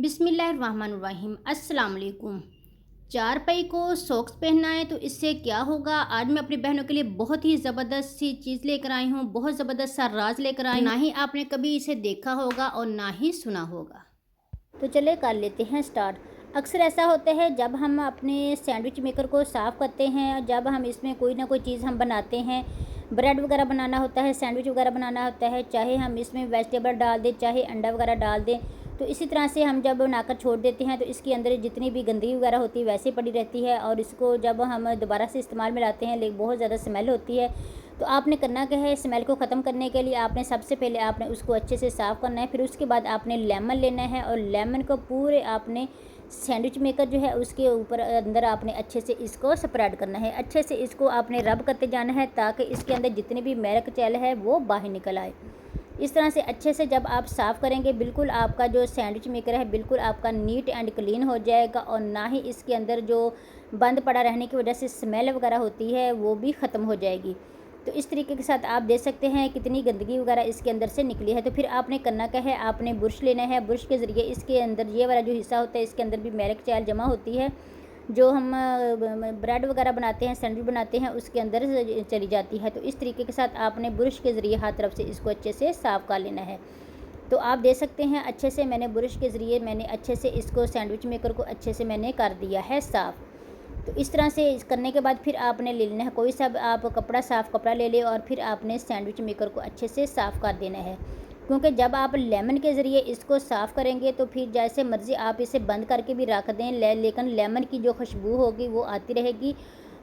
बिस्मिल्लाहिर्रहमानिर्रहीम। अस्सलाम वालेकुम। चारपाई को सॉक्स पहनना है तो इससे क्या होगा। आज मैं अपनी बहनों के लिए बहुत ही ज़बरदस्त सी चीज़ लेकर आई हूँ, बहुत ज़बरदस्त सा राज लेकर आई हूँ। ना ही आपने कभी इसे देखा होगा और ना ही सुना होगा। तो चले कर लेते हैं स्टार्ट। अक्सर ऐसा होता है जब हम अपने सैंडविच मेकर को साफ़ करते हैं, जब हम इसमें कोई ना कोई चीज़ हम बनाते हैं, ब्रेड वगैरह बनाना होता है, सैंडविच वगैरह बनाना होता है, चाहे हम इसमें वेजिटेबल डाल दें, चाहे अंडा वगैरह डाल दें, तो इसी तरह से हम जब बनाकर छोड़ देते हैं तो इसके अंदर जितनी भी गंदगी वगैरह होती है वैसे पड़ी रहती है और इसको जब हम दोबारा से इस्तेमाल में लाते हैं लेकिन बहुत ज़्यादा स्मेल होती है। तो आपने करना क्या है, स्मेल को ख़त्म करने के लिए आपने सबसे पहले आपने उसको अच्छे से साफ़ करना है। फिर उसके बाद आपने लेमन लेना है और लेमन को पूरे आपने सैंडविच मेकर जो है उसके ऊपर अंदर आपने अच्छे से इसको स्प्रेड करना है। अच्छे से इसको आपने रब करते जाना है ताकि इसके अंदर जितनी भी मैल कुचैल है वो बाहर निकल आए। इस तरह से अच्छे से जब आप साफ़ करेंगे बिल्कुल आपका जो सैंडविच मेकर है बिल्कुल आपका नीट एंड क्लीन हो जाएगा और ना ही इसके अंदर जो बंद पड़ा रहने की वजह से स्मेल वगैरह होती है वो भी ख़त्म हो जाएगी। तो इस तरीके के साथ आप देख सकते हैं कितनी गंदगी वगैरह इसके अंदर से निकली है। तो फिर आपने करना क्या है, आपने बुरश लेना है। बुरश के ज़रिए इसके अंदर ये वाला जो हिस्सा होता है इसके अंदर भी मैल कुचैल जमा होती है, जो हम ब्रेड वगैरह बनाते हैं, सैंडविच बनाते हैं, उसके अंदर चली जाती है। तो इस तरीके के साथ आपने बुरश के ज़रिए हर तरफ से इसको अच्छे से साफ़ कर लेना है। तो आप देख सकते हैं अच्छे से मैंने बुरश के ज़रिए मैंने अच्छे से इसको सैंडविच मेकर को अच्छे से मैंने कर दिया है साफ़। तो इस तरह से करने के बाद फिर आपने ले लेना है कोई सा आप कपड़ा, साफ़ कपड़ा ले ले और फिर आपने सैंडविच मेकर को अच्छे से साफ़ कर देना है। क्योंकि जब आप लेमन के ज़रिए इसको साफ़ करेंगे तो फिर जैसे मर्ज़ी आप इसे बंद करके भी रख दें, लेकिन लेमन की जो खुशबू होगी वो आती रहेगी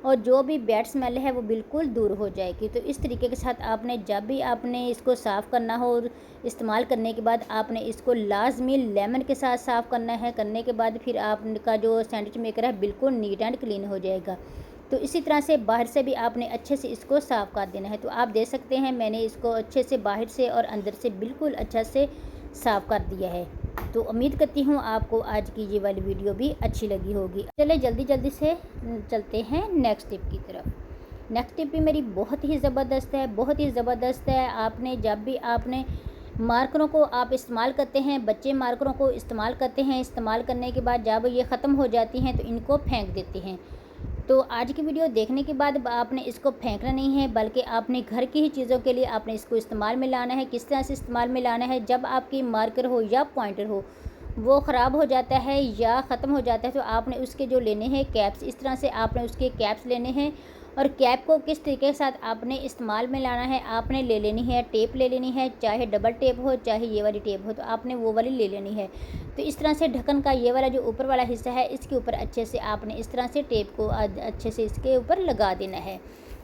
और जो भी बैड स्मेल है वो बिल्कुल दूर हो जाएगी। तो इस तरीके के साथ आपने जब भी आपने इसको साफ़ करना हो और इस्तेमाल करने के बाद आपने इसको लाजमी लेमन के साथ साफ़ करना है। करने के बाद फिर आपका जो सैंडविच मेकर है बिल्कुल नीट एंड क्लीन हो जाएगा। तो इसी तरह से बाहर से भी आपने अच्छे से इसको साफ़ कर देना है। तो आप देख सकते हैं मैंने इसको अच्छे से बाहर से और अंदर से बिल्कुल अच्छा से साफ़ कर दिया है। तो उम्मीद करती हूँ आपको आज की ये वाली वीडियो भी अच्छी लगी होगी। चले जल्दी जल्दी से चलते हैं नेक्स्ट टिप की तरफ। नेक्स्ट टिप भी मेरी बहुत ही ज़बरदस्त है, बहुत ही ज़बरदस्त है। आपने जब भी आपने मार्करों को आप इस्तेमाल करते हैं, बच्चे मार्करों को इस्तेमाल करते हैं, इस्तेमाल करने के बाद जब ये ख़त्म हो जाती हैं तो इनको फेंक देते हैं। तो आज की वीडियो देखने के बाद आपने इसको फेंकना नहीं है बल्कि आपने घर की ही चीज़ों के लिए आपने इसको इस्तेमाल में लाना है। किस तरह से इस्तेमाल में लाना है, जब आपकी मार्कर हो या पॉइंटर हो वो ख़राब हो जाता है या ख़त्म हो जाता है तो आपने उसके जो लेने हैं कैप्स, इस तरह से आपने उसके कैप्स लेने हैं और कैप को किस तरीके के साथ आपने इस्तेमाल में लाना है, आपने ले लेनी है टेप ले लेनी है, चाहे डबल टेप हो चाहे ये वाली टेप हो तो आपने वो वाली ले लेनी है। तो इस तरह से ढक्कन का ये वाला जो ऊपर वाला हिस्सा है इसके ऊपर अच्छे से आपने इस तरह से टेप को अच्छे से इसके ऊपर लगा देना है।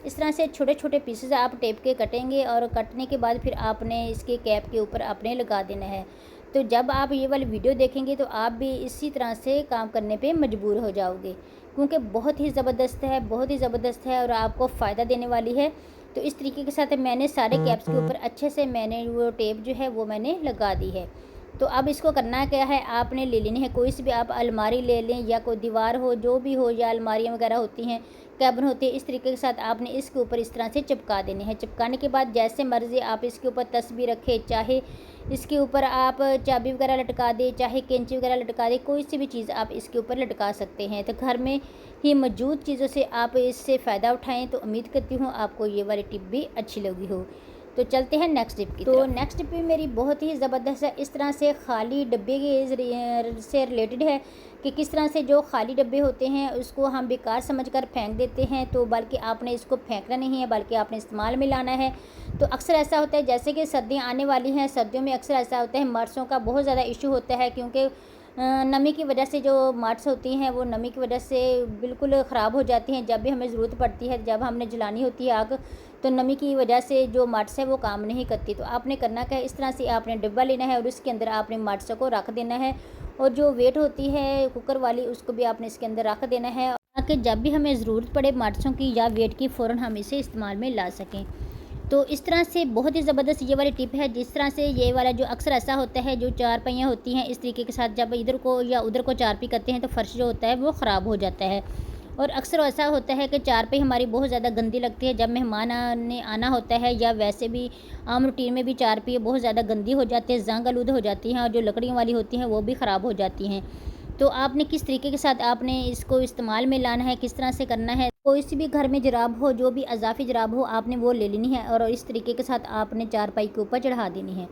इस तरह से छोटे छोटे पीसेस आप टेप के कटेंगे और कटने के बाद फिर आपने इसके कैप के ऊपर आपने लगा देना है। तो जब आप ये वाली वीडियो देखेंगे तो आप भी इसी तरह से काम करने पे मजबूर हो जाओगे क्योंकि बहुत ही ज़बरदस्त है, बहुत ही ज़बरदस्त है और आपको फ़ायदा देने वाली है। तो इस तरीके के साथ मैंने सारे कैप्स के ऊपर अच्छे से मैंने वो टेप जो है वो मैंने लगा दी है। तो अब इसको करना क्या है, आपने ले लेनी है कोई सी भी आप अलमारी ले लें या कोई दीवार हो जो भी हो या अलमारियाँ वगैरह होती हैं, कैबिन होती है, इस तरीके के साथ आपने इसके ऊपर इस तरह से चिपका देने हैं। चिपकाने के बाद जैसे मर्ज़ी आप इसके ऊपर तस्बीह रखें, चाहे इसके ऊपर आप चाबी वगैरह लटका दें, चाहे कैंची वगैरह लटका दें, कोई सी भी चीज़ आप इसके ऊपर लटका सकते हैं। तो घर में ही मौजूद चीज़ों से आप इससे फ़ायदा उठाएँ। तो उम्मीद करती हूँ आपको ये वाली टिप भी अच्छी लगी हो। तो चलते हैं नेक्स्ट टिप की तरफ। तो नेक्स्ट टिप भी मेरी बहुत ही ज़बरदस्त है। इस तरह से खाली डब्बे के से रिलेटेड है कि किस तरह से जो खाली डब्बे होते हैं उसको हम बेकार समझकर फेंक देते हैं। तो बल्कि आपने इसको फेंकना नहीं है बल्कि आपने इस्तेमाल में लाना है। तो अक्सर ऐसा होता है जैसे कि सर्दियाँ आने वाली हैं, सर्दियों में अक्सर ऐसा होता है मर्सों का बहुत ज़्यादा इशू होता है क्योंकि नमी की वजह से जो मार्ट्स होती हैं वो नमी की वजह से बिल्कुल ख़राब हो जाती हैं। जब भी हमें ज़रूरत पड़ती है, जब हमने जलानी होती है आग, तो नमी की वजह से जो मार्ट्स है वो काम नहीं करती। तो आपने करना क्या है, इस तरह से आपने डिब्बा लेना है और उसके अंदर आपने मार्ट्स को रख देना है और जो वेट होती है कुकर वाली उसको भी आपने इसके अंदर रख देना है ताकि जब भी हमें ज़रूरत पड़े मार्ट्सों की या वेट की फ़ौरन हम इसे इस्तेमाल में ला सकें। तो इस तरह से बहुत ही ज़बरदस्त ये वाली टिप है। जिस तरह से ये वाला जो अक्सर ऐसा होता है जो चारपाइयाँ होती हैं इस तरीके के साथ जब इधर को या उधर को चारपाई करते हैं तो फ़र्श जो होता है वो ख़राब हो जाता है और अक्सर ऐसा होता है कि चारपाई हमारी बहुत ज़्यादा गंदी लगती है जब मेहमान ने आना होता है, या वैसे भी आम रूटीन में भी चारपाई बहुत ज़्यादा गंदी हो जाती है, जंग आलूद हो जाती हैं, और जो लकड़ियों वाली होती हैं वो भी ख़राब हो जाती हैं। तो आपने किस तरीके के साथ आपने इसको इस्तेमाल में लाना है, किस तरह से करना है, कोई सी भी घर में जराब हो, जो भी अज़ाफ़ी जराब हो, आपने वो ले लेनी है और इस तरीके के साथ आपने चारपाई के ऊपर चढ़ा देनी है।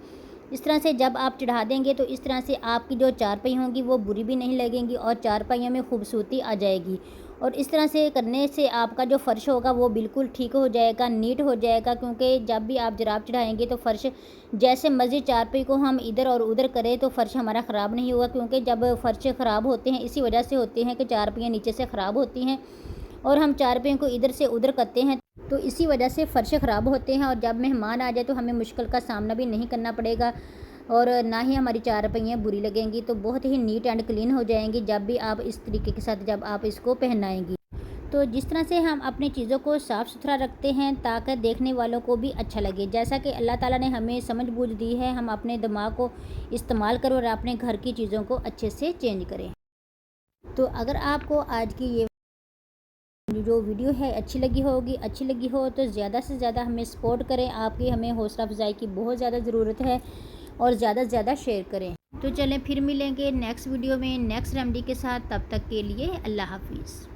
इस तरह से जब आप चढ़ा देंगे तो इस तरह से आपकी जो चारपाई होंगी वो बुरी भी नहीं लगेंगी और चारपाइयों में खूबसूरती आ जाएगी। और इस तरह से करने से आपका जो फ़र्श होगा वो बिल्कुल ठीक हो जाएगा, नीट हो जाएगा, क्योंकि जब भी आप जराब चढ़ाएँगे तो फ़र्श जैसे मर्ज़ी चारपाई को हम इधर और उधर करें तो फ़र्श हमारा ख़राब नहीं होगा, क्योंकि जब फ़र्श ख़राब होते हैं इसी वजह से होते हैं कि चारपाइयाँ नीचे से ख़राब होती हैं और हम चारपाइयों को इधर से उधर करते हैं, तो इसी वजह से फ़र्श ख़राब होते हैं और जब मेहमान आ जाए तो हमें मुश्किल का सामना भी नहीं करना पड़ेगा और ना ही हमारी चारपाइयाँ बुरी लगेंगी। तो बहुत ही नीट एंड क्लीन हो जाएंगी जब भी आप इस तरीके के साथ जब आप इसको पहनाएंगी। तो जिस तरह से हम अपनी चीज़ों को साफ़ सुथरा रखते हैं ताकि देखने वालों को भी अच्छा लगे, जैसा कि अल्लाह ताला ने हमें समझ बूझ दी है, हम अपने दिमाग को इस्तेमाल करें और अपने घर की चीज़ों को अच्छे से चेंज करें। तो अगर आपको आज की ये जो वीडियो है अच्छी लगी हो तो ज़्यादा से ज़्यादा हमें सपोर्ट करें, आपकी हमें हौसला अफजाई की बहुत ज़्यादा ज़रूरत है और ज़्यादा से ज़्यादा शेयर करें। तो चलें फिर मिलेंगे नेक्स्ट वीडियो में नेक्स्ट रेमेडी के साथ, तब तक के लिए अल्लाह हाफिज़।